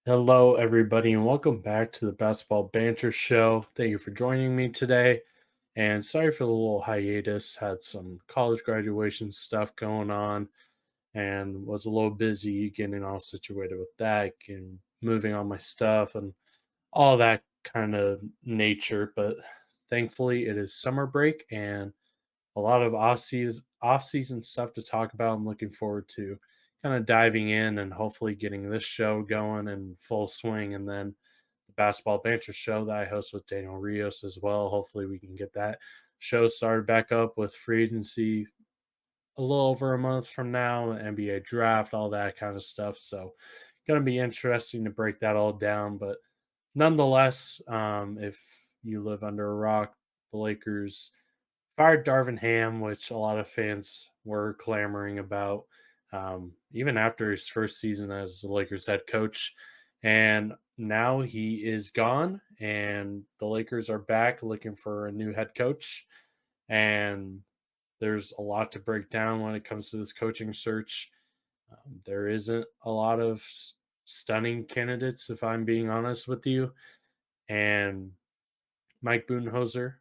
Hello, everybody, and welcome back to the Basketball Banter Show. Thank you for joining me today. And sorry for the little hiatus. Had some college graduation stuff going on and was a little busy getting all situated with that and moving all my stuff and all that kind of nature. But thankfully, it is summer break and a lot of off-season stuff to talk about. I'm looking forward to kind of diving in and hopefully getting this show going in full swing, and then the basketball banter show that I host with Daniel Rios as well. Hopefully, we can get that show started back up with free agency a little over a month from now, NBA draft, all that kind of stuff. So, going to be interesting to break that all down. But nonetheless, if you live under a rock, the Lakers fired Darvin Ham, which a lot of fans were clamoring about, even after his first season as the Lakers head coach. And now he is gone, and the Lakers are back looking for a new head coach. And there's a lot to break down when it comes to this coaching search. There isn't a lot of stunning candidates, if I'm being honest with you. And Mike Budenholzer,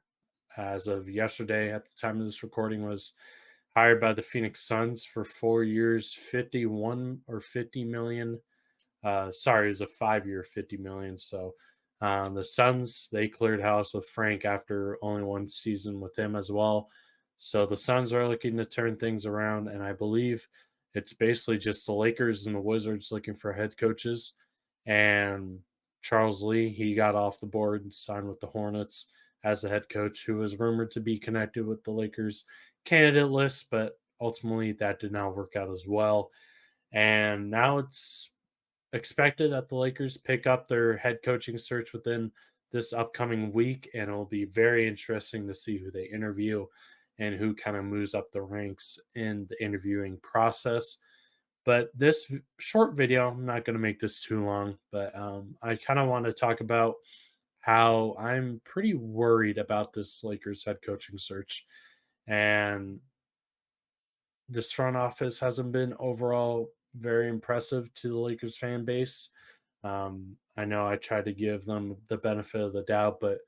as of yesterday at the time of this recording, was hired by the Phoenix Suns for 4 years, 51 or 50 million. Sorry, it was a 5 year, 50 million. So the Suns, they cleared house with Frank after only one season with him as well. So the Suns are looking to turn things around, and I believe it's basically just the Lakers and the Wizards looking for head coaches. And Charles Lee, he got off the board and signed with the Hornets as the head coach, who was rumored to be connected with the Lakers candidate list, but ultimately that did not work out as well. And now it's expected that the Lakers pick up their head coaching search within this upcoming week, and it'll be very interesting to see who they interview and who kind of moves up the ranks in the interviewing process. But this short video, I'm not going to make this too long, but I kind of want to talk about how I'm pretty worried about this Lakers head coaching search. And this front office hasn't been overall very impressive to the Lakers fan base. I know I tried to give them the benefit of the doubt, but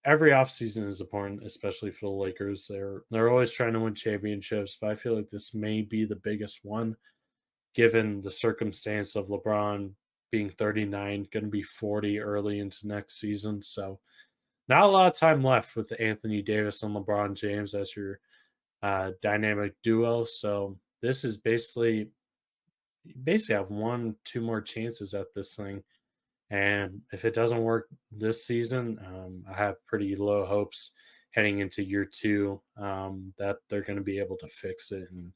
every offseason is important, especially for the Lakers. They're always trying to win championships, but I feel like this may be the biggest one given the circumstance of LeBron being 39, going to be 40 early into next season. So not a lot of time left with Anthony Davis and LeBron James as your dynamic duo. So this is basically you basically have one, two more chances at this thing. And if it doesn't work this season, I have pretty low hopes heading into year two that they're going to be able to fix it and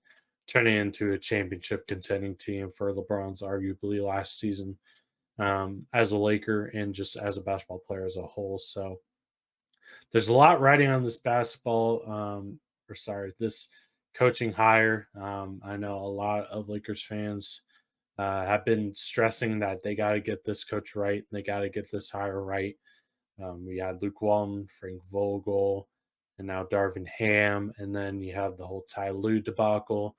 turn it into a championship contending team for LeBron's arguably last season as a Laker and just as a basketball player as a whole. So there's a lot riding on this this coaching hire. I know a lot of Lakers fans have been stressing that they got to get this coach right. They got to get this hire right. We had Luke Walton, Frank Vogel, and now Darvin Ham. And then you have the whole Ty Lue debacle.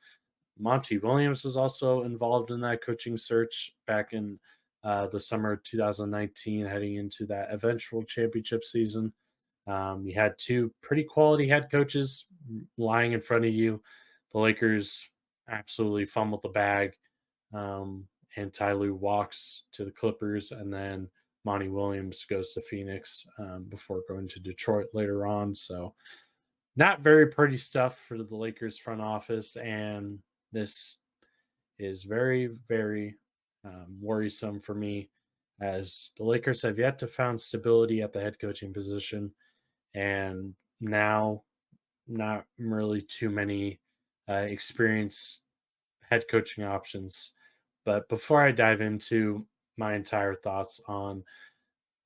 Monty Williams was also involved in that coaching search back in the summer of 2019, heading into that eventual championship season. You had two pretty quality head coaches lying in front of you. The Lakers absolutely fumbled the bag. And Ty Lue walks to the Clippers, and then Monty Williams goes to Phoenix before going to Detroit later on. So, not very pretty stuff for the Lakers front office, and this is very, very worrisome for me as the Lakers have yet to found stability at the head coaching position, and now not really too many experienced head coaching options. But before I dive into my entire thoughts on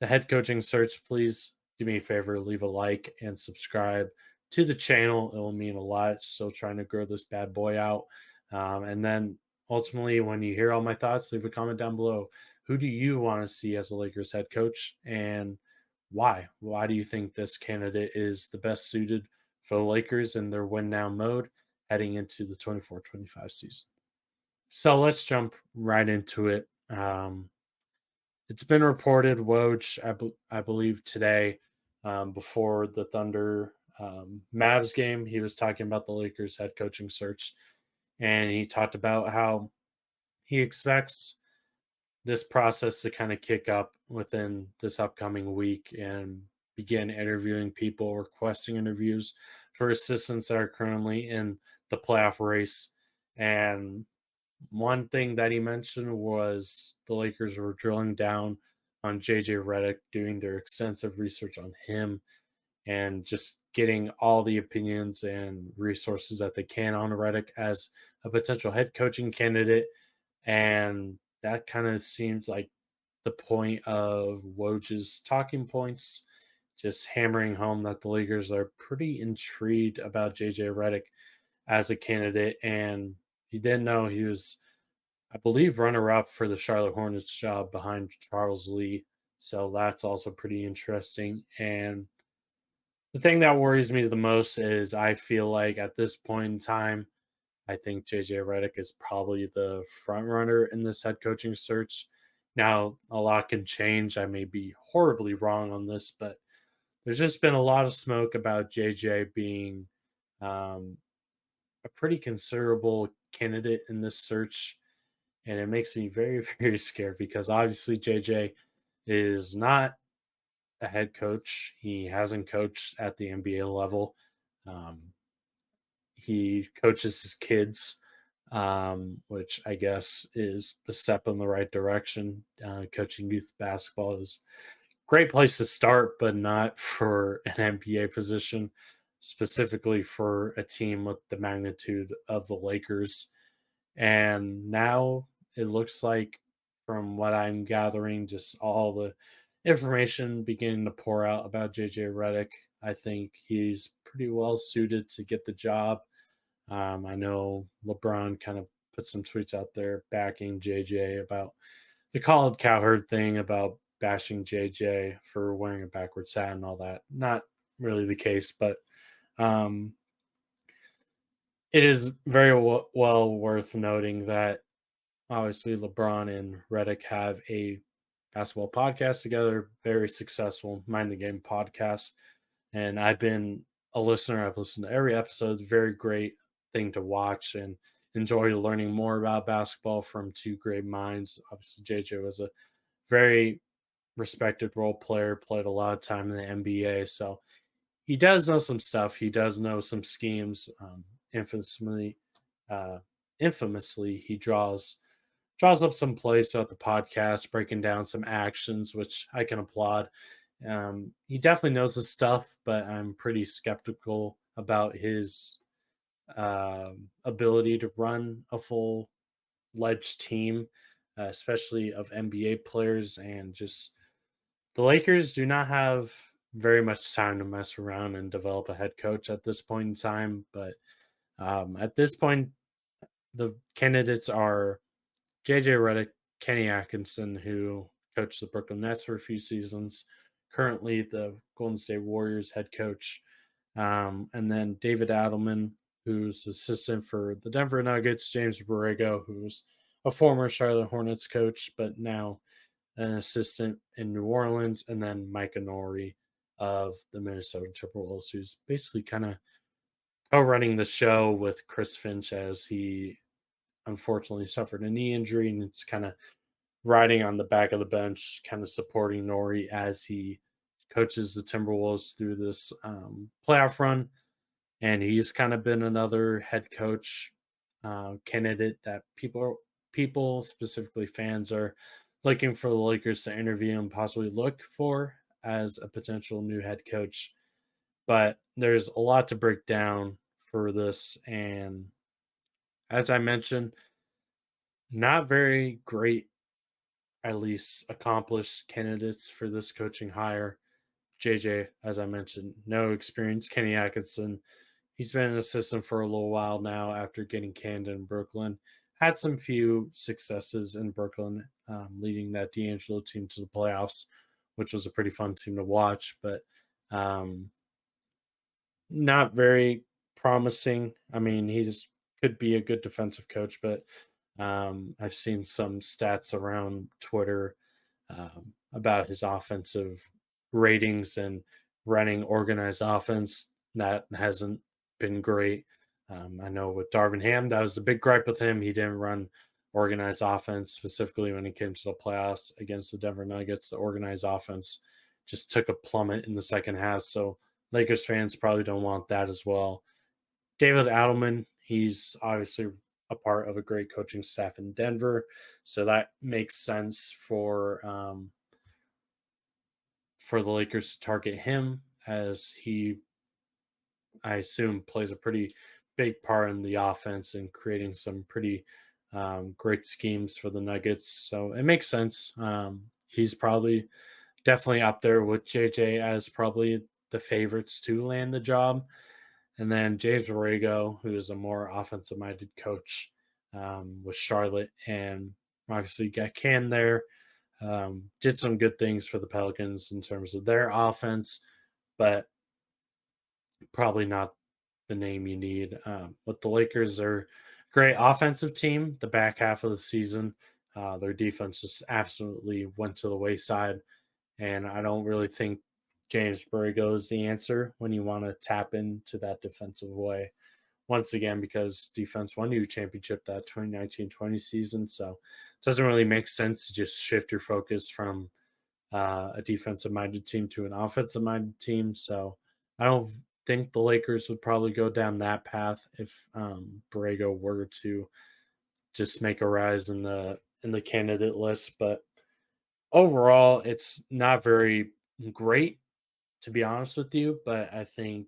the head coaching search, please do me a favor, leave a like and subscribe to the channel. It will mean a lot. Still trying to grow this bad boy out. And then ultimately, when you hear all my thoughts, leave a comment down below. Who do you want to see as a Lakers head coach, and why? Why do you think this candidate is the best suited for the Lakers in their win now mode heading into the 24-25 season? So let's jump right into it. it's been reported Woj, I believe today, before the Thunder Mavs game, he was talking about the Lakers head coaching search, and he talked about how he expects this process to kind of kick up within this upcoming week and begin interviewing people, requesting interviews for assistants that are currently in the playoff race. And one thing that he mentioned was the Lakers were drilling down on JJ Reddick, doing their extensive research on him and just getting all the opinions and resources that they can on Redick as a potential head coaching candidate. And that kind of seems like the point of Woj's talking points, just hammering home that the Lakers are pretty intrigued about JJ Reddick as a candidate. And he didn't know he was, I believe, runner up for the Charlotte Hornets job behind Charles Lee. So that's also pretty interesting. And the thing that worries me the most is I feel like at this point in time, I think JJ Reddick is probably the front runner in this head coaching search. Now, a lot can change. I may be horribly wrong on this, but there's just been a lot of smoke about JJ being um, a pretty considerable candidate in this search. And it makes me very, very scared because obviously JJ is not a head coach. He hasn't coached at the NBA level. Um, he coaches his kids, which I guess is a step in the right direction. Coaching youth basketball is a great place to start, but not for an NBA position, specifically for a team with the magnitude of the Lakers. And now it looks like, from what I'm gathering, just all the information beginning to pour out about JJ Reddick. I think he's pretty well suited to get the job. I know LeBron kind of put some tweets out there backing JJ about the Colin Cowherd thing about bashing JJ for wearing a backwards hat and all that. Not really the case, but um, it is very well worth noting that obviously LeBron and Redick have a basketball podcast together, very successful Mind the Game podcast. And I've been a listener. I've listened to every episode. Very great thing to watch and enjoy learning more about basketball from two great minds. Obviously, JJ was a very respected role player, played a lot of time in the NBA. So he does know some stuff. He does know some schemes. Infamously, uh, infamously, he draws up some plays throughout the podcast, breaking down some actions, which I can applaud. He definitely knows his stuff, but I'm pretty skeptical about his ability to run a full ledged team, especially of NBA players. And just the Lakers do not have very much time to mess around and develop a head coach at this point in time. But at this point, the candidates are JJ Reddick, Kenny Atkinson, who coached the Brooklyn Nets for a few seasons, currently the Golden State Warriors head coach, and then David Adelman, who's assistant for the Denver Nuggets, James Borrego, who's a former Charlotte Hornets coach, but now an assistant in New Orleans, and then Mike Nori of the Minnesota Timberwolves, who's basically kind of co-running the show with Chris Finch as he unfortunately suffered a knee injury, and it's kind of riding on the back of the bench, kind of supporting Nori as he coaches the Timberwolves through this playoff run. And he's kind of been another head coach candidate that people, specifically fans, are looking for the Lakers to interview and possibly look for as a potential new head coach. But there's a lot to break down for this, and as I mentioned, not very great, at least accomplished candidates for this coaching hire. JJ, as I mentioned, no experience. Kenny Atkinson, he's been an assistant for a little while now after getting canned in Brooklyn. Had some few successes in Brooklyn, leading that D'Angelo team to the playoffs, which was a pretty fun team to watch, but um, not very promising. I mean, he's could be a good defensive coach, but I've seen some stats around Twitter about his offensive ratings and running organized offense. That hasn't been great. I know with Darvin Ham, that was the big gripe with him. He didn't run organized offense, specifically when it came to the playoffs against the Denver Nuggets. The organized offense just took a plummet in the second half. So Lakers fans probably don't want that as well. David Adelman, he's obviously a part of a great coaching staff in Denver, so that makes sense for the Lakers to target him as he, I assume, plays a pretty big part in the offense and creating some pretty great schemes for the Nuggets. So it makes sense. He's probably definitely up there with JJ as probably the favorites to land the job. And then James Borrego, who is a more offensive minded coach with Charlotte, and obviously got canned there. Did some good things for the Pelicans in terms of their offense, but probably not the name you need. But the Lakers are a great offensive team. The back half of the season, their defense just absolutely went to the wayside. And I don't really think James Borrego is the answer when you want to tap into that defensive way. Once again, because defense won you a championship that 2019-20 season. So it doesn't really make sense to just shift your focus from a defensive minded team to an offensive minded team. So I don't think the Lakers would probably go down that path if Borrego were to just make a rise in the candidate list. But overall, it's not very great, to be honest with you. But I think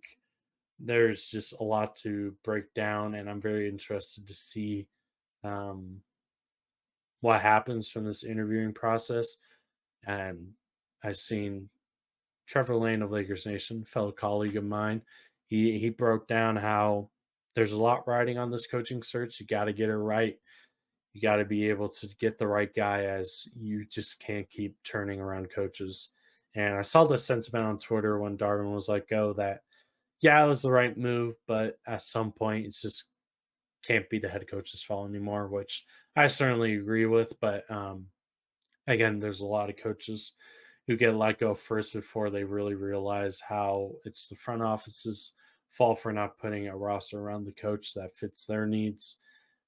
there's just a lot to break down, and I'm very interested to see um, what happens from this interviewing process. And I've seen Trevor Lane of Lakers Nation, fellow colleague of mine, he broke down how there's a lot riding on this coaching search. You got to get it right. You got to be able to get the right guy, as you just can't keep turning around coaches. And I saw this sentiment on Twitter when Darwin was let go that, yeah, it was the right move, but at some point, it's just can't be the head coach's fault anymore, which I certainly agree with. But again, there's a lot of coaches who get let go first before they really realize how it's the front office's fault for not putting a roster around the coach that fits their needs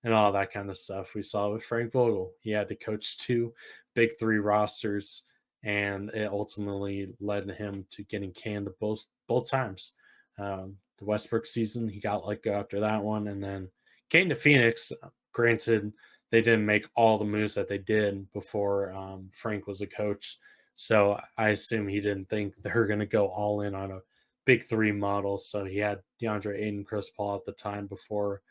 and all that kind of stuff. We saw with Frank Vogel. He had to coach two big three rosters, and it ultimately led him to getting canned both times. The Westbrook season, he got let go after that one, and then came to Phoenix. Granted, they didn't make all the moves that they did before Frank was a coach. So I assume he didn't think they were going to go all in on a big three model. So he had DeAndre Ayton, Chris Paul at the time before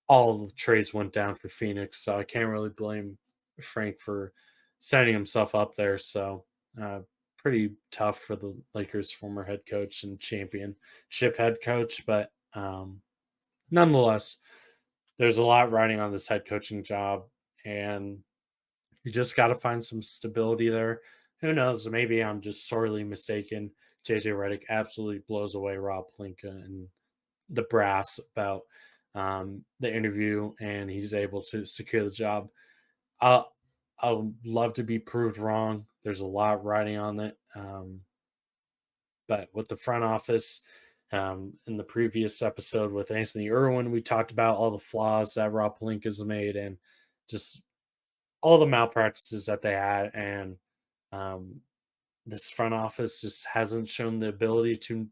all the trades went down for Phoenix. So I can't really blame Frank for setting himself up there. So pretty tough for the Lakers' former head coach and championship head coach. But nonetheless, there's a lot riding on this head coaching job, and you just got to find some stability there. Who knows? Maybe I'm just sorely mistaken. JJ Reddick absolutely blows away Rob Plinka and the brass about the interview, and he's able to secure the job. I'll, I'll love to be proved wrong. There's a lot riding on it. But with the front office, in the previous episode with Anthony Irwin, we talked about all the flaws that Rob Pelinka has made and just all the malpractices that they had. And um, this front office just hasn't shown the ability to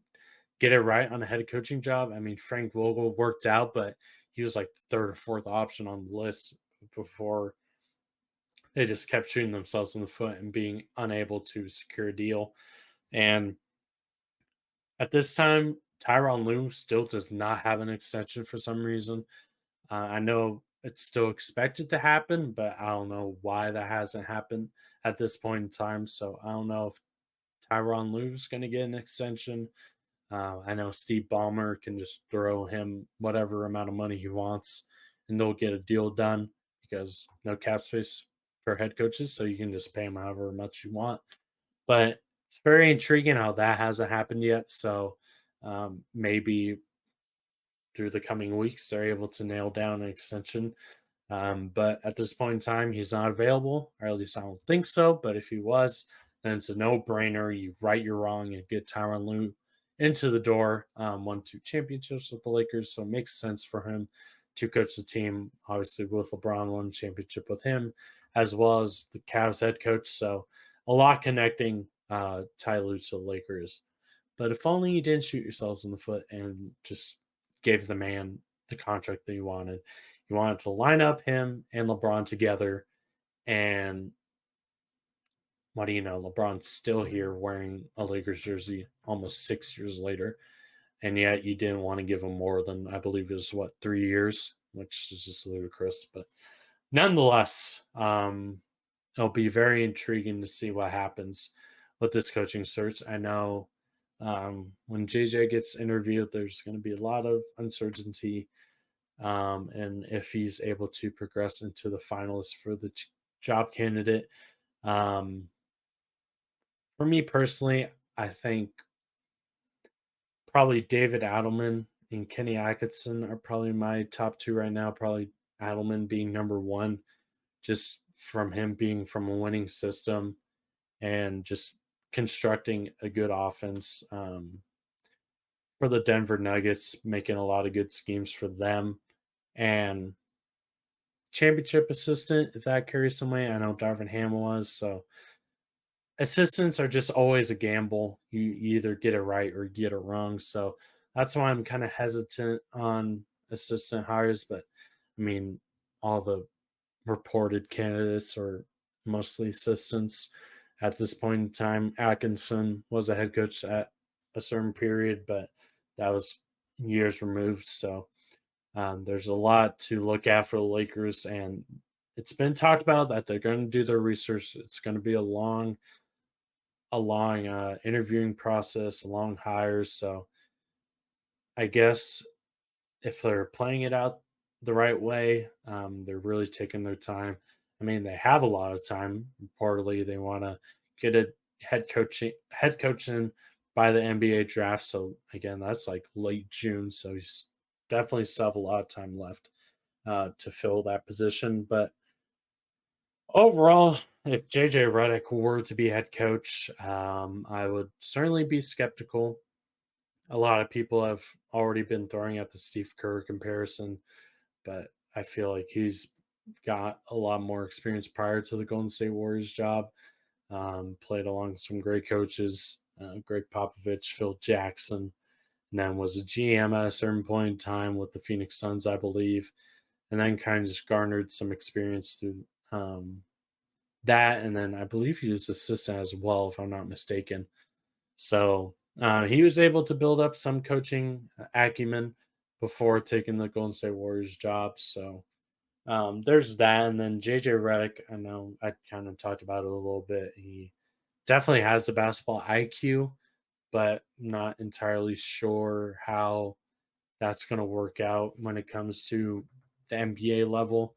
get it right on a head coaching job. I mean, Frank Vogel worked out, but he was like the third or fourth option on the list before they just kept shooting themselves in the foot and being unable to secure a deal. And at this time, Tyronn Lue still does not have an extension for some reason. I know it's still expected to happen, but I don't know why that hasn't happened at this point in time. So I don't know if Tyronn Lue's going to get an extension. I know Steve Ballmer can just throw him whatever amount of money he wants, and they'll get a deal done because no cap space for head coaches, so you can just pay them however much you want. But it's very intriguing how that hasn't happened yet. So maybe through the coming weeks, they're able to nail down an extension. But at this point in time, he's not available, or at least I don't think so. But if he was, then it's a no-brainer. You right your wrong and get Tyronn Lue into the door. Won 2 championships with the Lakers, so it makes sense for him to coach the team. Obviously, with LeBron, won a championship with him, as well as the Cavs head coach. So a lot connecting Ty Lue to the Lakers. But if only you didn't shoot yourselves in the foot and just gave the man the contract that you wanted. You wanted to line up him and LeBron together. And what do you know? LeBron's still here wearing a Lakers jersey almost 6 years later. And yet you didn't want to give him more than, I believe it was, 3 years, which is just ludicrous. But nonetheless, it'll be very intriguing to see what happens with this coaching search. I know when JJ gets interviewed, there's going to be a lot of uncertainty, and if he's able to progress into the finalists for the job candidate. Um, for me personally, I think probably David Adelman and Kenny Atkinson are probably my top two right now. Probably Adelman being number one, just from him being from a winning system and just constructing a good offense for the Denver Nuggets, making a lot of good schemes for them. And championship assistant, if that carries some weight. I know Darvin Ham was. So assistants are just always a gamble. You either get it right or get it wrong. So that's why I'm kind of hesitant on assistant hires. But I mean, all the reported candidates are mostly assistants at this point in time. Atkinson was a head coach at a certain period, but that was years removed. So there's a lot to look at for the Lakers, and it's been talked about that they're going to do their research. It's going to be a long interviewing process, a long hires. So I guess if they're playing it out the right way, they're really taking their time. I mean, they have a lot of time. Reportedly, they want to get a head coaching by the NBA draft. So again, that's like late June. So he's definitely still have a lot of time left to fill that position. But overall, if JJ Reddick were to be head coach, I would certainly be skeptical. A lot of people have already been throwing out the Steve Kerr comparison, but I feel like he's got a lot more experience prior to the Golden State Warriors job. Played along some great coaches, Greg Popovich, Phil Jackson, and then was a GM at a certain point in time with the Phoenix Suns, I believe, and then kind of just garnered some experience through that. And then I believe he was assistant as well, if I'm not mistaken. So he was able to build up some coaching acumen before taking the Golden State Warriors job. So there's that. And then JJ Reddick, I know I kind of talked about it a little bit. He definitely has the basketball IQ, but not entirely sure how that's going to work out when it comes to the NBA level.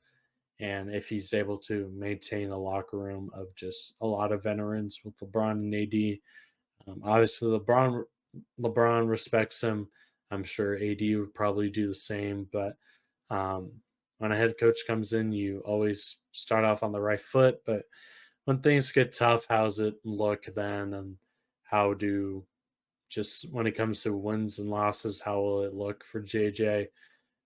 And if he's able to maintain a locker room of just a lot of veterans with LeBron and AD. Obviously, LeBron respects him. I'm sure AD would probably do the same. But when a head coach comes in, you always start off on the right foot. But when things get tough, how's it look then? And how do just when it comes to wins and losses, how will it look for JJ?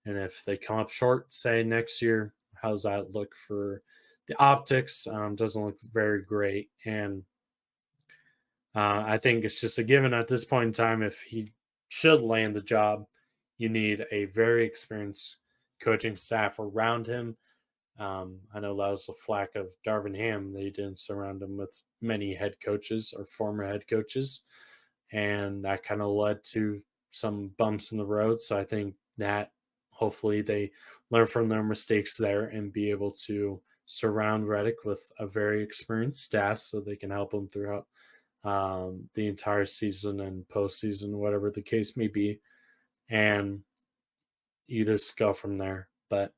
And if they come up short, say next year, how's that look for the optics? Doesn't look very great. And I think it's just a given at this point in time. If he should land the job, you need a very experienced coaching staff around him. I know that was the flack of Darvin Ham. They didn't surround him with many head coaches or former head coaches. And that kind of led to some bumps in the road. So I think that hopefully they learn from their mistakes there and be able to surround Redick with a very experienced staff so they can help him throughout the entire season and postseason, whatever the case may be. And you just go from there. But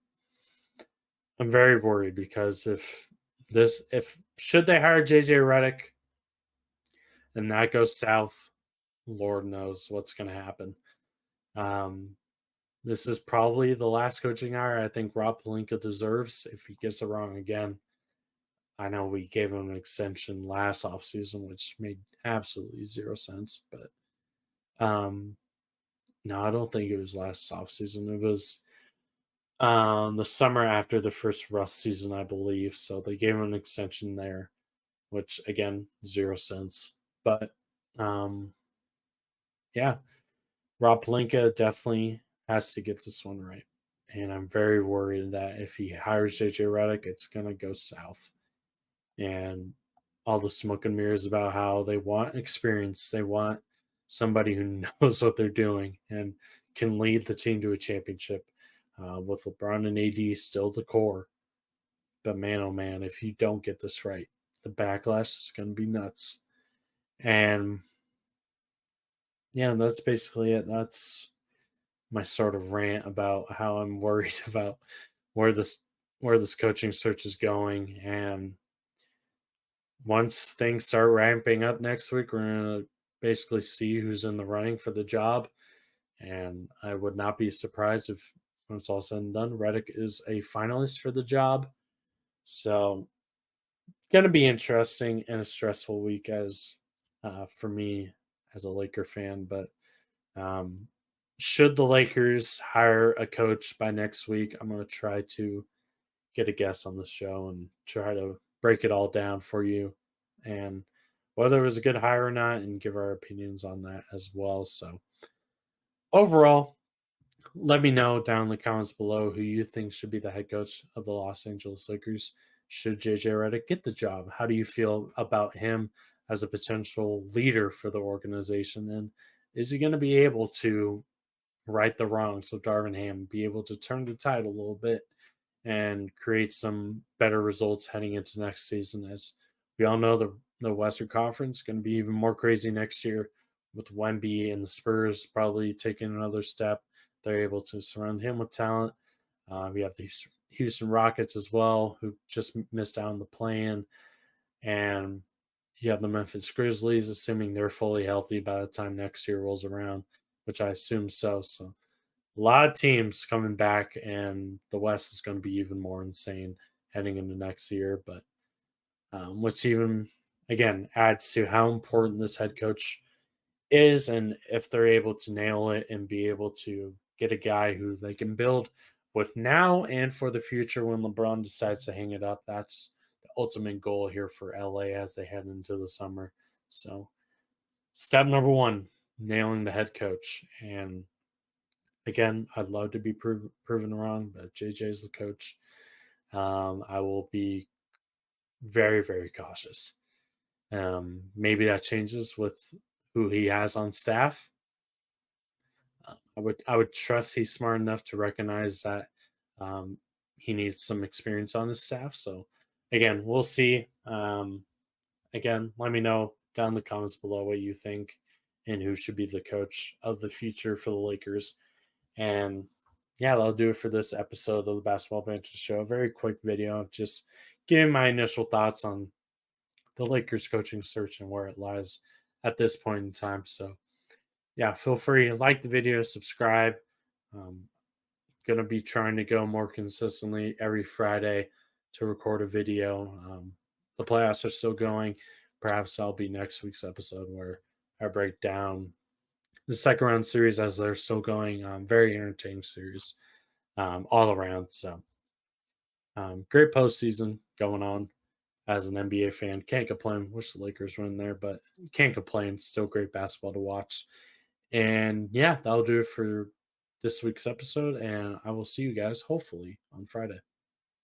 I'm very worried because if should they hire JJ Reddick and that goes south, Lord knows what's going to happen. Um, This is probably the last coaching hire I think Rob Pelinka deserves if he gets it wrong again. I know we gave him an extension last offseason, which made absolutely zero sense, but um, no, I don't think it was last offseason. It was the summer after the first Russ season, I believe. So they gave him an extension there, which again, zero sense. But um, yeah, Rob Pelinka definitely has to get this one right. And I'm very worried that if he hires JJ Reddick, it's going to go south. And all the smoke and mirrors about how they want experience. They want somebody who knows what they're doing and can lead the team to a championship with LeBron and AD still the core. But man, oh man, if you don't get this right, the backlash is going to be nuts. And yeah, that's basically it. That's my sort of rant about how I'm worried about where this where this coaching search is going. And once things start ramping up next week, we're gonna basically see who's in the running for the job. And I would not be surprised if when it's all said and done, Redick is a finalist for the job. So gonna be interesting and a stressful week as for me as a Laker fan. But um, should the Lakers hire a coach by next week, I'm gonna try to get a guest on the show and try to break it all down for you and whether it was a good hire or not and give our opinions on that as well. So overall, let me know down in the comments below who you think should be the head coach of the Los Angeles Lakers. Should JJ Reddick get the job? How do you feel about him as a potential leader for the organization? And is he going to be able to right the wrongs of Darvin Ham, be able to turn the tide a little bit and create some better results heading into next season? As we all know, the Western Conference is going to be even more crazy next year with Wemby and the Spurs probably taking another step. They're able to surround him with talent. We have the Houston Rockets as well, who just missed out on the play-in, and you have the Memphis Grizzlies, assuming they're fully healthy by the time next year rolls around, which I assume so. So a lot of teams coming back, and the West is going to be even more insane heading into next year. But which even again adds to how important this head coach is, and if they're able to nail it and be able to get a guy who they can build with now and for the future when LeBron decides to hang it up. That's the ultimate goal here for LA as they head into the summer. So step number one, nailing the head coach. And again, I'd love to be proven wrong, but JJ is the coach. I will be very, very cautious. Maybe that changes with who he has on staff. I would trust he's smart enough to recognize that um, he needs some experience on his staff. So again, we'll see. Again, let me know down in the comments below what you think and who should be the coach of the future for the Lakers. And yeah, that'll do it for this episode of the Basketball Banter Show. A very quick video of just giving my initial thoughts on the Lakers coaching search and where it lies at this point in time. So yeah, feel free to like the video, subscribe. Um, gonna be trying to go more consistently every Friday to record a video. The playoffs are still going. Perhaps that'll be next week's episode where I break down the second round series as they're still going. Very entertaining series all around. So great postseason going on as an NBA fan. Can't complain. Wish the Lakers were in there, but can't complain. Still great basketball to watch. And yeah, that'll do it for this week's episode. And I will see you guys hopefully on Friday.